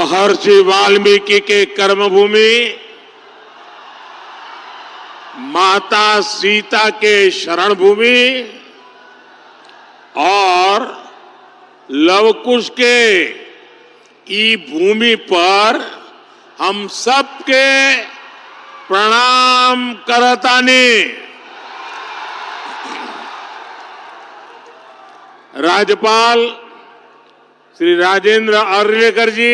महर्षि वाल्मीकि के कर्मभूमि, माता सीता के शरण भूमि और लवकुश के ई भूमि पर हम सबके प्रणाम करतानी। राज्यपाल श्री राजेंद्र अर्लेकर जी,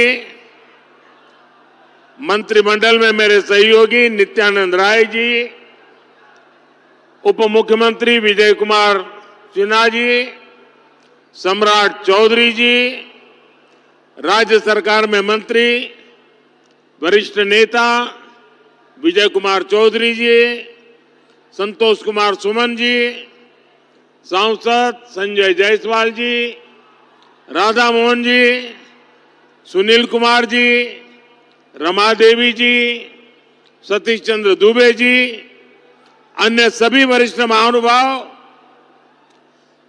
मंत्रिमंडल में मेरे सहयोगी नित्यानंद राय जी, उप मुख्यमंत्री विजय कुमार सिन्हा जी, सम्राट चौधरी जी, राज्य सरकार में मंत्री वरिष्ठ नेता विजय कुमार चौधरी जी, संतोष कुमार सुमन जी, सांसद संजय जायसवाल जी, राधा मोहन जी, सुनील कुमार जी, रमा देवी जी, सतीश चंद्र दुबे जी, अन्य सभी वरिष्ठ महानुभाव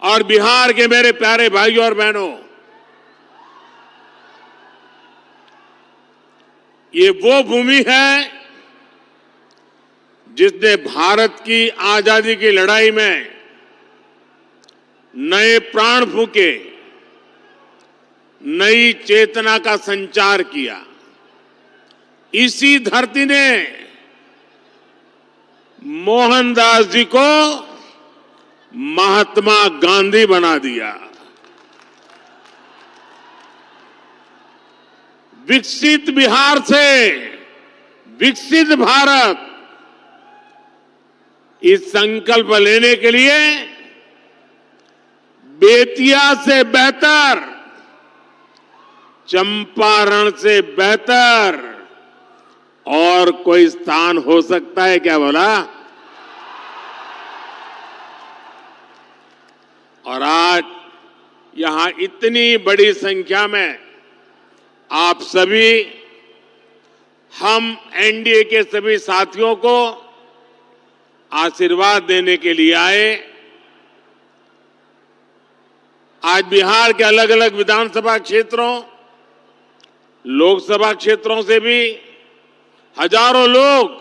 और बिहार के मेरे प्यारे भाइयों और बहनों, ये वो भूमि है जिसने भारत की आजादी की लड़ाई में नए प्राण फूंके, नई चेतना का संचार किया। इसी धरती ने मोहनदास जी को महात्मा गांधी बना दिया। विकसित बिहार से विकसित भारत, इस संकल्प लेने के लिए बेतिया से बेहतर, चंपारण से बेहतर और कोई स्थान हो सकता है क्या बोला? और आज यहां इतनी बड़ी संख्या में आप सभी, हम एनडीए के सभी साथियों को आशीर्वाद देने के लिए आए। आज बिहार के अलग अलग विधानसभा क्षेत्रों, लोकसभा क्षेत्रों से भी हजारों लोग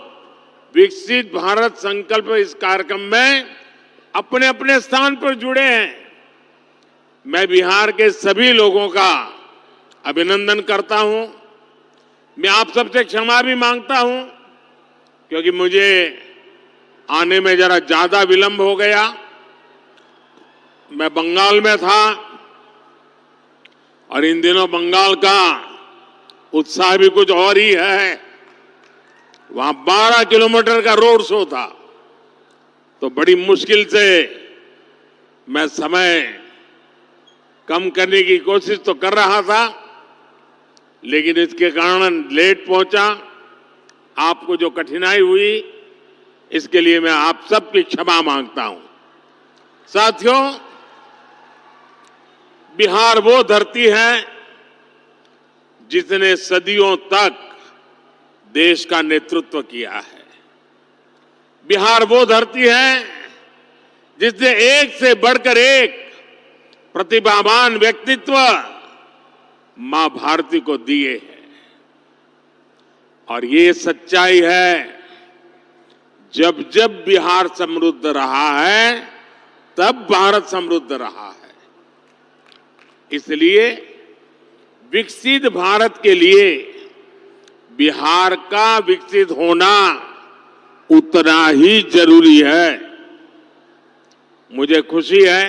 विकसित भारत संकल्प इस कार्यक्रम में अपने अपने स्थान पर जुड़े हैं। मैं बिहार के सभी लोगों का अभिनंदन करता हूं। मैं आप सबसे क्षमा भी मांगता हूं क्योंकि मुझे आने में जरा ज्यादा विलंब हो गया। मैं बंगाल में था और इन दिनों बंगाल का उत्साह भी कुछ और ही है। वहां 12 किलोमीटर का रोड शो था, तो बड़ी मुश्किल से मैं समय कम करने की कोशिश तो कर रहा था, लेकिन इसके कारण लेट पहुंचा। आपको जो कठिनाई हुई, इसके लिए मैं आप सबकी क्षमा मांगता हूं। साथियों, बिहार वो धरती है जिसने सदियों तक देश का नेतृत्व किया है। बिहार वो धरती है जिसने एक से बढ़कर एक प्रतिभावान व्यक्तित्व मां भारती को दिए हैं। और ये सच्चाई है, जब जब बिहार समृद्ध रहा है, तब भारत समृद्ध रहा है। इसलिए विकसित भारत के लिए बिहार का विकसित होना उतना ही जरूरी है। मुझे खुशी है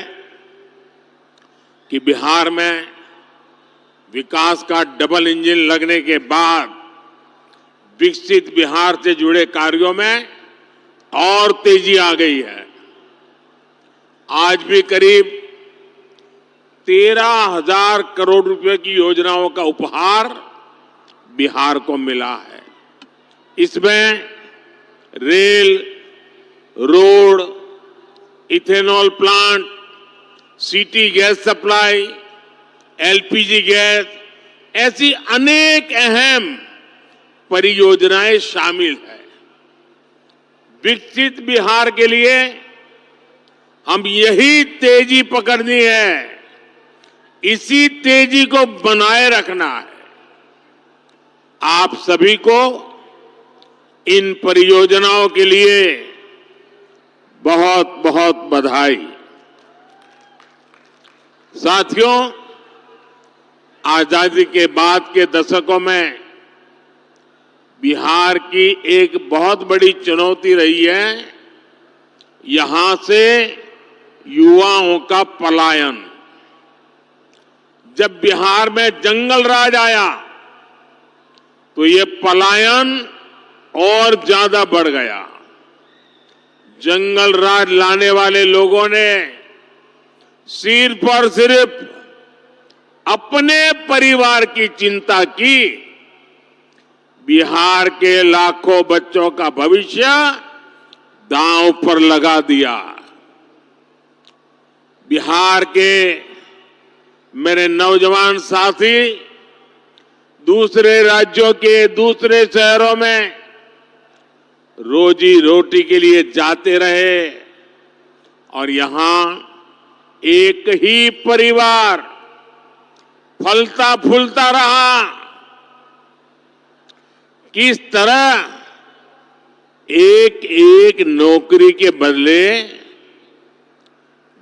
कि बिहार में विकास का डबल इंजन लगने के बाद विकसित बिहार से जुड़े कार्यों में और तेजी आ गई है। आज भी करीब 13,000 करोड़ रुपए की योजनाओं का उपहार बिहार को मिला है। इसमें rail, road, ethanol plant, city gas supply, LPG gas, ऐसी अनेक अहम परियोजनाएं शामिल है। विकसित बिहार के लिए हम यही तेजी पकड़नी है, इसी तेजी को बनाए रखना है। आप सभी को इन परियोजनाओं के लिए बहुत बहुत बधाई। साथियों, आजादी के बाद के दशकों में बिहार की एक बहुत बड़ी चुनौती रही है यहां से युवाओं का पलायन। जब बिहार में जंगल राज आया तो ये पलायन और ज्यादा बढ़ गया। जंगल राज लाने वाले लोगों ने सिर्फ और सिर्फ अपने परिवार की चिंता की, बिहार के लाखों बच्चों का भविष्य दांव पर लगा दिया। बिहार के मेरे नौजवान साथी दूसरे राज्यों के दूसरे शहरों में रोजी रोटी के लिए जाते रहे और यहां एक ही परिवार फलता फूलता रहा। किस तरह एक एक नौकरी के बदले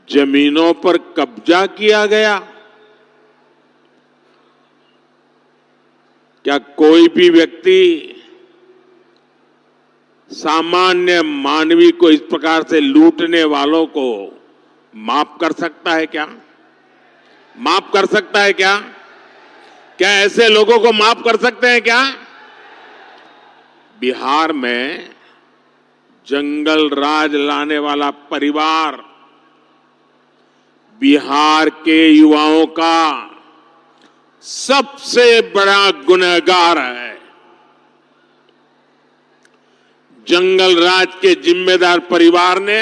जमीनों पर कब्जा किया गया। क्या कोई भी व्यक्ति सामान्य मानवी को इस प्रकार से लूटने वालों को माफ कर सकता है क्या? माफ कर सकता है क्या? क्या ऐसे लोगों को माफ कर सकते हैं क्या? बिहार में जंगल राज लाने वाला परिवार बिहार के युवाओं का सबसे बड़ा गुनहगार है। जंगल राज के जिम्मेदार परिवार ने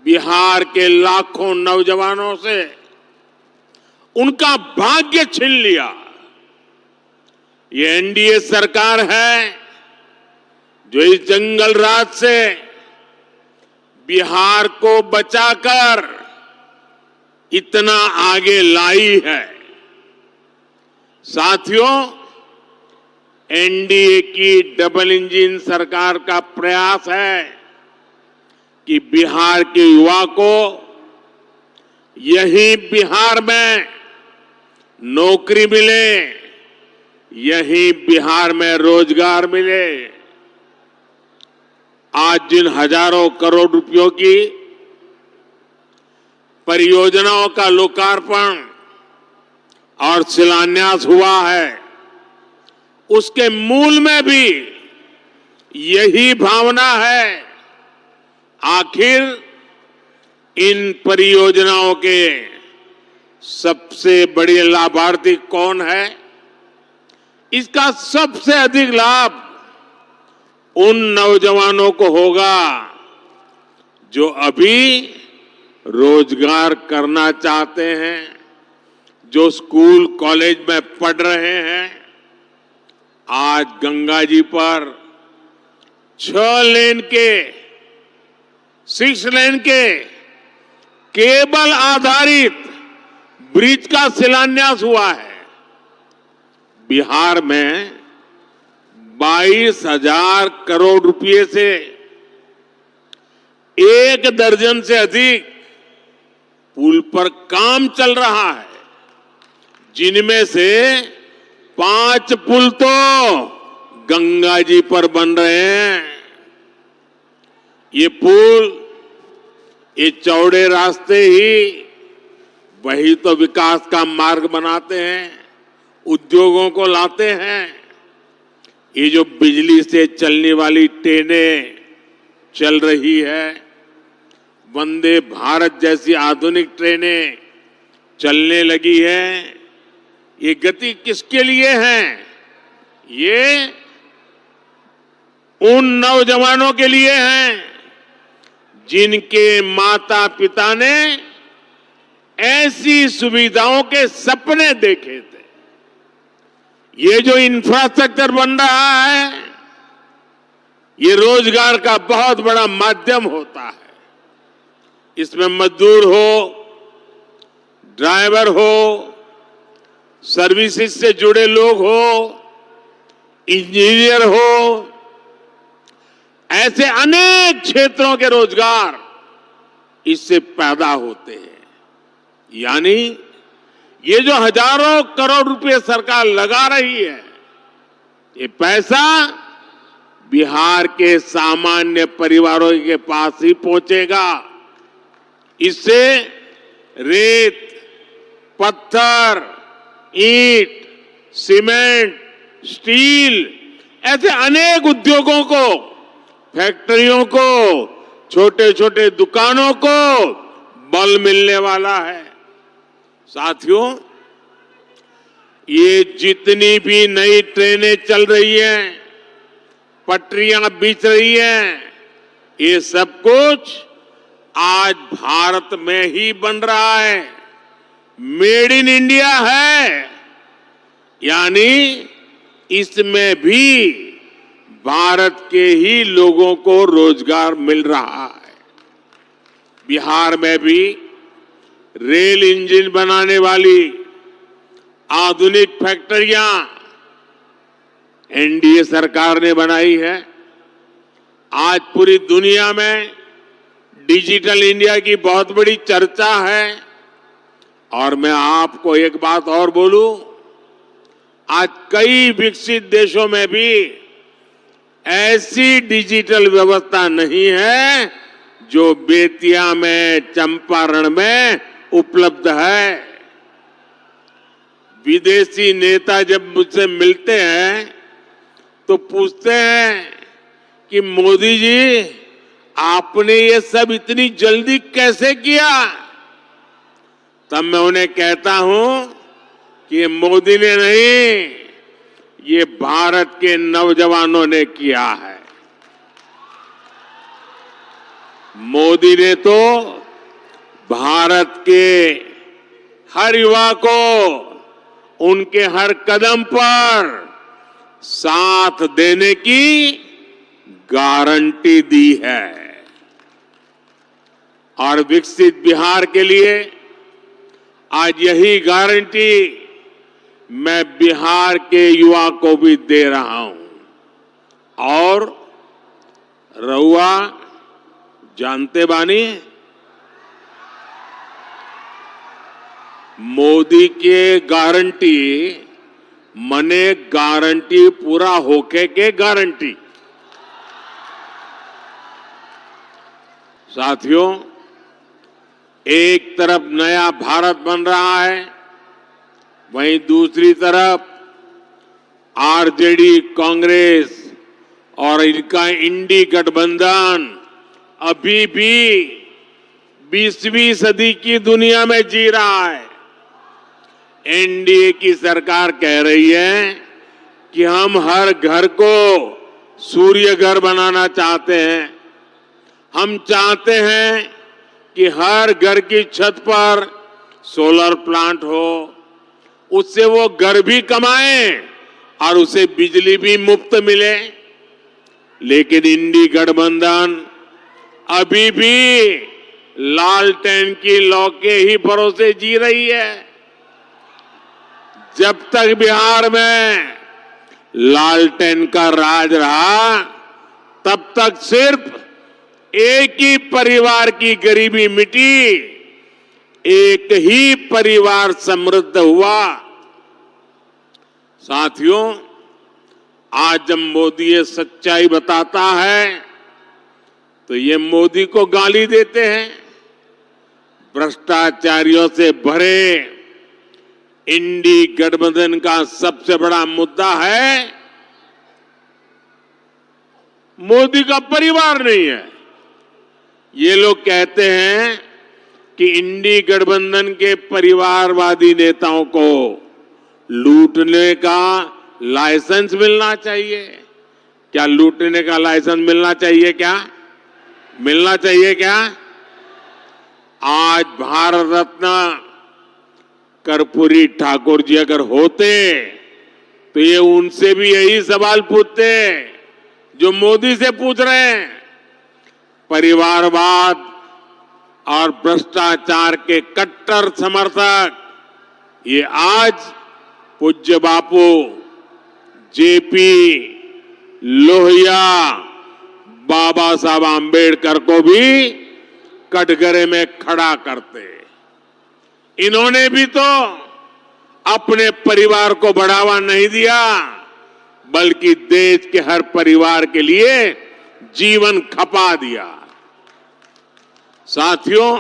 बिहार के लाखों नौजवानों से उनका भाग्य छीन लिया। ये एनडीए सरकार है जो इस जंगल राज से बिहार को बचाकर इतना आगे लाई है। साथियों, एनडीए की डबल इंजन सरकार का प्रयास है कि बिहार के युवा को यही बिहार में नौकरी मिले, यही बिहार में रोजगार मिले। आज जिन हजारों करोड़ रुपयों की परियोजनाओं का लोकार्पण और शिलान्यास हुआ है, उसके मूल में भी यही भावना है। आखिर इन परियोजनाओं के सबसे बड़े लाभार्थी कौन है? इसका सबसे अधिक लाभ उन नौजवानों को होगा जो अभी रोजगार करना चाहते हैं, जो स्कूल कॉलेज में पढ़ रहे हैं। आज गंगा जी पर 6 लेन के केबल आधारित ब्रिज का शिलान्यास हुआ है। बिहार में 22,000 करोड़ रुपए से 1 दर्जन से अधिक पुल पर काम चल रहा है, जिनमें से 5 पुल तो गंगा जी पर बन रहे हैं। ये पुल, ये चौड़े रास्ते ही वही तो विकास का मार्ग बनाते हैं, उद्योगों को लाते हैं। ये जो बिजली से चलने वाली ट्रेनें चल रही है, वंदे भारत जैसी आधुनिक ट्रेनें चलने लगी है, ये गति किसके लिए है? ये उन नौजवानों के लिए है जिनके माता पिता ने ऐसी सुविधाओं के सपने देखे थे। ये जो इंफ्रास्ट्रक्चर बन रहा है, ये रोजगार का बहुत बड़ा माध्यम होता है। इसमें मजदूर हो, ड्राइवर हो, सर्विसेज से जुड़े लोग हो, इंजीनियर हो, ऐसे अनेक क्षेत्रों के रोजगार इससे पैदा होते हैं। यानी ये जो हजारों करोड़ रुपए सरकार लगा रही है, ये पैसा बिहार के सामान्य परिवारों के पास ही पहुंचेगा। इससे रेत, पत्थर, ईंट, सीमेंट, स्टील ऐसे अनेक उद्योगों को, फैक्ट्रियों को, छोटे छोटे दुकानों को बल मिलने वाला है। साथियों, ये जितनी भी नई ट्रेनें चल रही हैं, पटरियां बिछ रही हैं, ये सब कुछ आज भारत में ही बन रहा है। मेड इन इंडिया है, यानी इसमें भी भारत के ही लोगों को रोजगार मिल रहा है। बिहार में भी रेल इंजन बनाने वाली आधुनिक फैक्ट्रियां एनडीए सरकार ने बनाई है। आज पूरी दुनिया में डिजिटल इंडिया की बहुत बड़ी चर्चा है। और मैं आपको एक बात और बोलूं, आज कई विकसित देशों में भी ऐसी डिजिटल व्यवस्था नहीं है जो बेतिया में, चंपारण में उपलब्ध है। विदेशी नेता जब मुझसे मिलते हैं तो पूछते हैं कि मोदी जी, आपने ये सब इतनी जल्दी कैसे किया? तब मैं उन्हें कहता हूं कि ये मोदी ने नहीं, ये भारत के नौजवानों ने किया है। मोदी ने तो भारत के हर युवा को उनके हर कदम पर साथ देने की गारंटी दी है। और विकसित बिहार के लिए आज यही गारंटी मैं बिहार के युवा को भी दे रहा हूं। और रउआ जानते बानी, मोदी के गारंटी मने गारंटी पूरा होके के गारंटी। साथियों, एक तरफ नया भारत बन रहा है, वहीं दूसरी तरफ आरजेडी, कांग्रेस और इनका इंडी गठबंधन अभी भी 20वीं सदी की दुनिया में जी रहा है। एनडीए की सरकार कह रही है कि हम हर घर को सूर्य घर बनाना चाहते हैं। हम चाहते हैं कि हर घर की छत पर सोलर प्लांट हो, उससे वो घर भी कमाएं और उसे बिजली भी मुफ्त मिले। लेकिन इंडी गठबंधन अभी भी लालटेन की लौ के ही भरोसे जी रही है। जब तक बिहार में लालटेन का राज रहा, तब तक सिर्फ एक ही परिवार की गरीबी मिटी, एक ही परिवार समृद्ध हुआ। साथियों, आज जब मोदी ये सच्चाई बताता है तो ये मोदी को गाली देते हैं। भ्रष्टाचारियों से भरे इंडी गठबंधन का सबसे बड़ा मुद्दा है मोदी का परिवार नहीं है। ये लोग कहते हैं कि इंडी गठबंधन के परिवारवादी नेताओं को लूटने का लाइसेंस मिलना चाहिए। क्या लूटने का लाइसेंस मिलना चाहिए? क्या मिलना चाहिए? क्या आज भारत रत्न कर्पूरी ठाकुर जी अगर होते तो ये उनसे भी यही सवाल पूछते जो मोदी से पूछ रहे हैं। परिवारवाद और भ्रष्टाचार के कट्टर समर्थक ये आज पूज्य बापू जेपी लोहिया बाबा साहब आम्बेडकर को भी कटघरे में खड़ा करते। इन्होंने भी तो अपने परिवार को बढ़ावा नहीं दिया, बल्कि देश के हर परिवार के लिए जीवन खपा दिया। साथियों,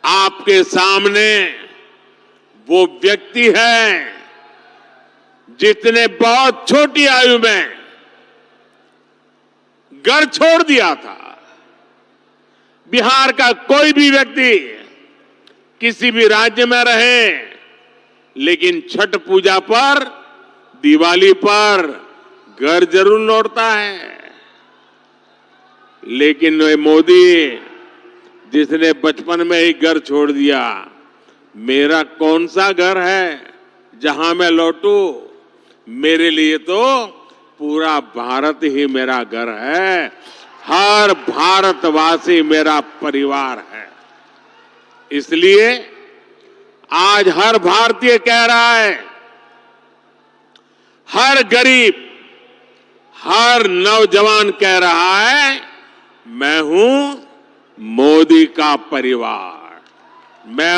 आपके सामने वो व्यक्ति है जिसने बहुत छोटी आयु में घर छोड़ दिया था। बिहार का कोई भी व्यक्ति किसी भी राज्य में रहे, लेकिन छठ पूजा पर, दिवाली पर घर जरूर लौटता है। लेकिन वे मोदी जिसने बचपन में ही घर छोड़ दिया, मेरा कौन सा घर है जहां मैं लौटूं? मेरे लिए तो पूरा भारत ही मेरा घर है, हर भारतवासी मेरा परिवार है। इसलिए आज हर भारतीय कह रहा है, हर गरीब, हर नौजवान कह रहा है, मैं हूं मोदी का परिवार, मैं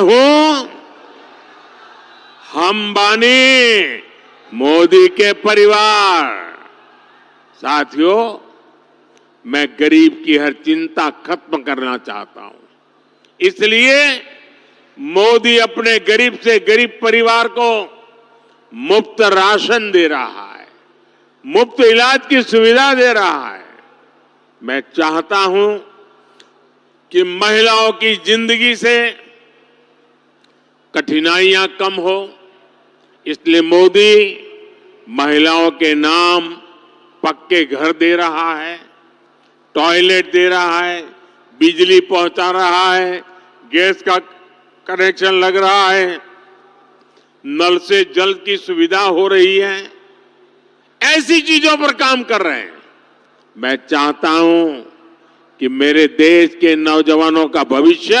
हूं हम बानी मोदी के परिवार। साथियों, मैं गरीब की हर चिंता खत्म करना चाहता हूं। इसलिए मोदी अपने गरीब से गरीब परिवार को मुफ्त राशन दे रहा है, मुफ्त इलाज की सुविधा दे रहा है। मैं चाहता हूं कि महिलाओं की जिंदगी से कठिनाइयां कम हो, इसलिए मोदी महिलाओं के नाम पक्के घर दे रहा है, टॉयलेट दे रहा है, बिजली पहुंचा रहा है, गैस का कनेक्शन लग रहा है, नल से जल की सुविधा हो रही है। ऐसी चीजों पर काम कर रहे हैं। मैं चाहता हूं कि मेरे देश के नौजवानों का भविष्य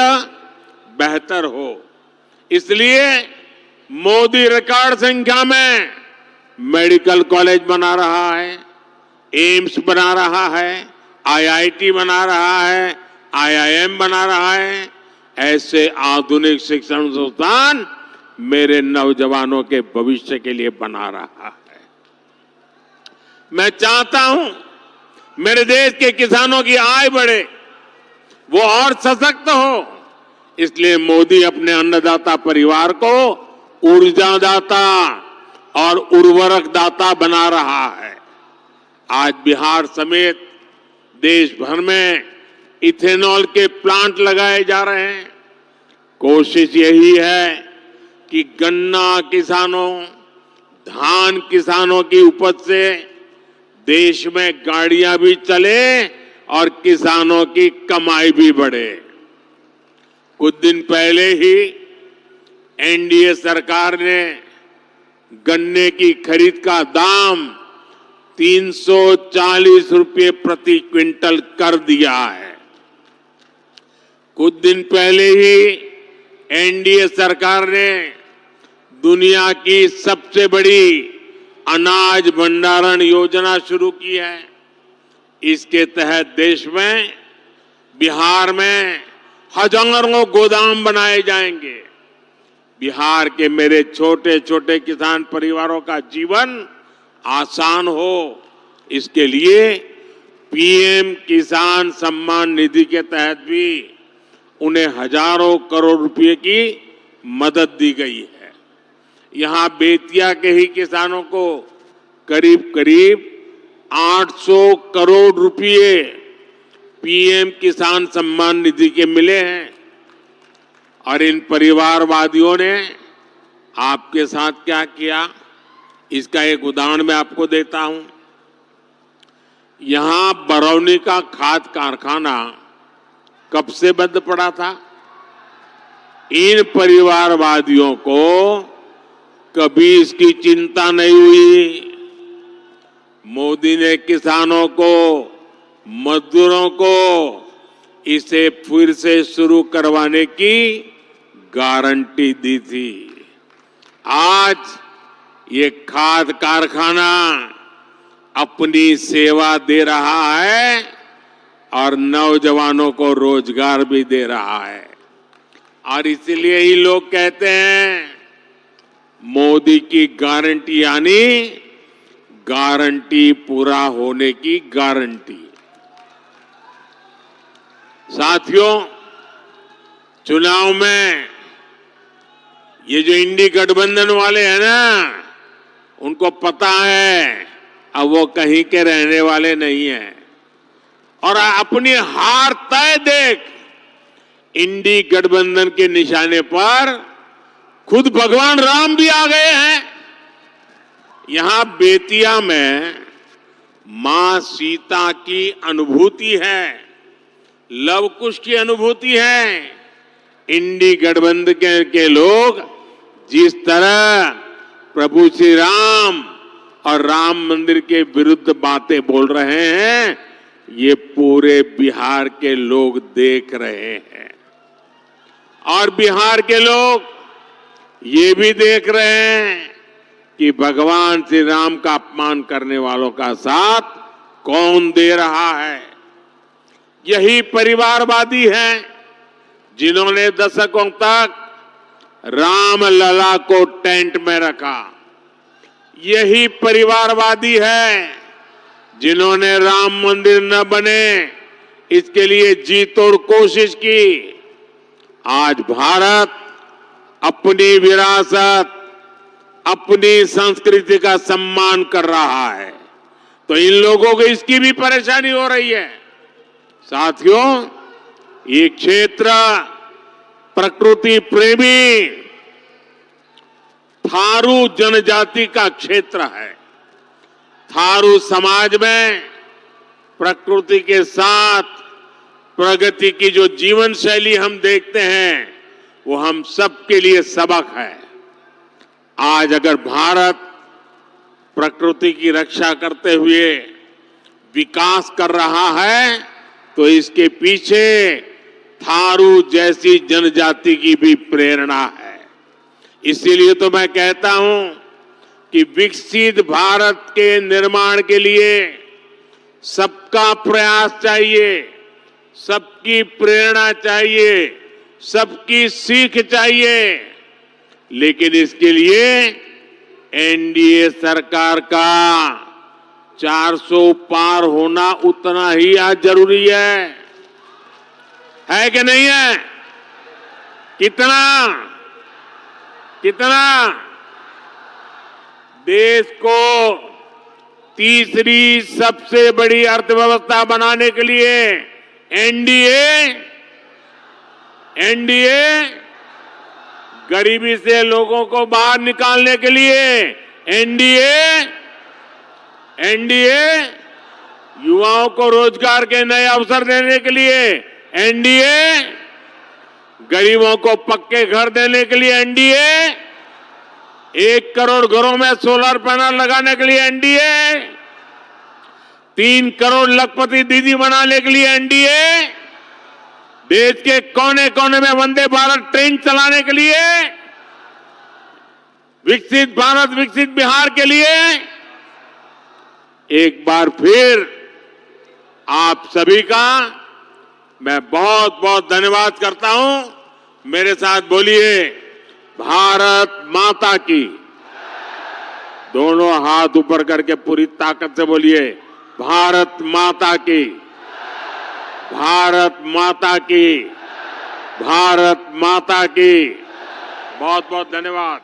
बेहतर हो। इसलिए मोदी रिकॉर्ड संख्या में मेडिकल कॉलेज बना रहा है, एम्स बना रहा है, आईआईटी बना रहा है, आईआईएम बना रहा है। ऐसे आधुनिक शिक्षण संस्थान मेरे नौजवानों के भविष्य के लिए बना रहा है। मैं चाहता हूं मेरे देश के किसानों की आय बढ़े, वो और सशक्त हो। इसलिए मोदी अपने अन्नदाता परिवार को ऊर्जादाता और उर्वरक दाता बना रहा है। आज बिहार समेत देश भर में इथेनॉल के प्लांट लगाए जा रहे हैं। कोशिश यही है कि गन्ना किसानों, धान किसानों की उपज से देश में गाड़ियां भी चले और किसानों की कमाई भी बढ़े। कुछ दिन पहले ही एनडीए सरकार ने गन्ने की खरीद का दाम 340 रुपये प्रति क्विंटल कर दिया है। कुछ दिन पहले ही एनडीए सरकार ने दुनिया की सबसे बड़ी अनाज भंडारण योजना शुरू की है। इसके तहत देश में, बिहार में हजारों गोदाम बनाए जाएंगे। बिहार के मेरे छोटे छोटे किसान परिवारों का जीवन आसान हो, इसके लिए पीएम किसान सम्मान निधि के तहत भी उन्हें हजारों करोड़ रुपए की मदद दी गई है। यहां बेतिया के ही किसानों को करीब करीब 800 करोड़ रुपए पीएम किसान सम्मान निधि के मिले हैं। और इन परिवारवादियों ने आपके साथ क्या किया, इसका एक उदाहरण मैं आपको देता हूं। यहां बरौनी का खाद कारखाना कब से बंद पड़ा था? इन परिवारवादियों को कभी इसकी चिंता नहीं हुई। मोदी ने किसानों को, मजदूरों को इसे फिर से शुरू करवाने की गारंटी दी थी। आज ये खाद कारखाना अपनी सेवा दे रहा है और नौजवानों को रोजगार भी दे रहा है। और इसलिए ही लोग कहते हैं मोदी की गारंटी यानी गारंटी पूरा होने की गारंटी। साथियों, चुनाव में ये जो इंडी गठबंधन वाले हैं ना, उनको पता है अब वो कहीं के रहने वाले नहीं हैं और अपनी हार तय देख इंडी गठबंधन के निशाने पर खुद भगवान राम भी आ गए हैं। यहां बेतिया में मां सीता की अनुभूति है, लव कुश की अनुभूति है। इंडी गठबंधन के लोग जिस तरह प्रभु श्री राम और राम मंदिर के विरुद्ध बातें बोल रहे हैं, ये पूरे बिहार के लोग देख रहे हैं और बिहार के लोग ये भी देख रहे हैं कि भगवान श्री राम का अपमान करने वालों का साथ कौन दे रहा है। यही परिवारवादी हैं जिन्होंने दशकों तक राम लला को टेंट में रखा। यही परिवारवादी है जिन्होंने राम मंदिर न बने इसके लिए जी तोड़ कोशिश की। आज भारत अपनी विरासत, अपनी संस्कृति का सम्मान कर रहा है, तो इन लोगों को इसकी भी परेशानी हो रही है। साथियों, ये क्षेत्र प्रकृति प्रेमी थारू जनजाति का क्षेत्र है। थारू समाज में प्रकृति के साथ प्रगति की जो जीवन शैली हम देखते हैं, वो हम सबके लिए सबक है। आज अगर भारत प्रकृति की रक्षा करते हुए विकास कर रहा है, तो इसके पीछे थारू जैसी जनजाति की भी प्रेरणा है। इसीलिए तो मैं कहता हूं कि विकसित भारत के निर्माण के लिए सबका प्रयास चाहिए, सबकी प्रेरणा चाहिए, सबकी सीख चाहिए। लेकिन इसके लिए एनडीए सरकार का 400 पार होना उतना ही आज जरूरी है कि नहीं है? कितना देश को तीसरी सबसे बड़ी अर्थव्यवस्था बनाने के लिए एनडीए गरीबी से लोगों को बाहर निकालने के लिए एनडीए युवाओं को रोजगार के नए अवसर देने के लिए एनडीए गरीबों को पक्के घर देने के लिए एनडीए 1 करोड़ घरों में सोलर पैनल लगाने के लिए एनडीए 3 करोड़ लखपति दीदी बनाने के लिए एनडीए देश के कोने कोने में वंदे भारत ट्रेन चलाने के लिए विकसित भारत विकसित बिहार के लिए एक बार फिर आप सभी का मैं बहुत बहुत धन्यवाद करता हूं। मेरे साथ बोलिए, भारत माता की। दोनों हाथ ऊपर करके पूरी ताकत से बोलिए, भारत माता की, भारत माता की, भारत माता की। बहुत बहुत धन्यवाद।